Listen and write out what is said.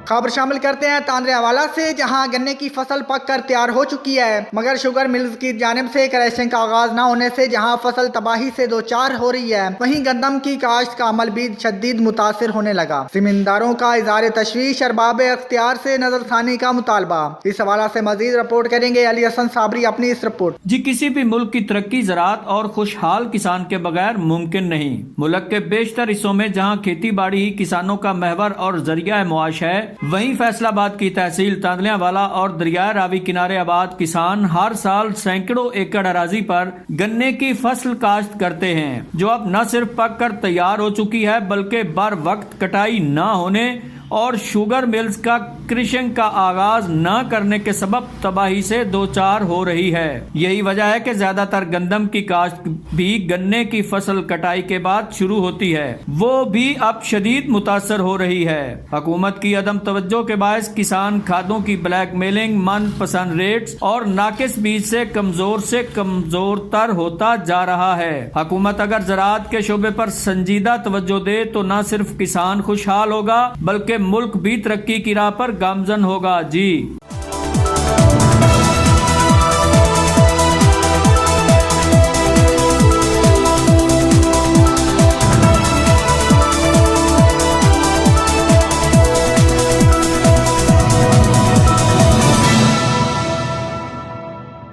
खबर शामिल करते हैं तांद्रावाला से, जहां गन्ने की फसल पककर तैयार हो चुकी है, मगर शुगर मिल्स की जानिब से क्रैशिंग का आगाज न होने से जहां फसल तबाही से दो चार हो रही है, वहीं गंदम की काश्त का अमल भी शदीद मुतासिर होने लगा। जिमींदारों का इज़हार तशवीश, अरबाब अख्तियार से नजरसानी का मुतालबा। इस हवाला से मजीद रिपोर्ट करेंगे अली हसन साबरी अपनी इस रिपोर्ट। जी, किसी भी मुल्क की तरक्की ज़राअत और खुशहाल किसान के बगैर मुमकिन नहीं। मुल्क के बेशतर हिस्सों में जहाँ खेती बाड़ी ही किसानों का महवर और जरिया मुआश है, वहीं फैसलाबाद की तहसील तांदलियावाला और दरिया रावी किनारे आबाद किसान हर साल सैकड़ों एकड़ अराजी पर गन्ने की फसल काश्त करते हैं, जो अब न सिर्फ पक कर तैयार हो चुकी है बल्कि बर वक्त कटाई न होने और शुगर मिल्स का क्रशिंग का आगाज न करने के सबब तबाही से दो चार हो रही है। यही वजह है कि ज्यादातर गंदम की काश्त भी गन्ने की फसल कटाई के बाद शुरू होती है, वो भी अब शदीद मुतासर हो रही है। हुकूमत की अदम तवज्जो के बायस किसान खादों की ब्लैक मेलिंग, मनपसंद रेट्स और नाकिस बीज से कमजोर तर होता जा रहा है। हुकूमत अगर ज़राअत के शोबे पर संजीदा तवज्जो दे तो न सिर्फ किसान खुशहाल होगा बल्कि मुल्क भी तरक्की की राह पर गामजन होगा। जी।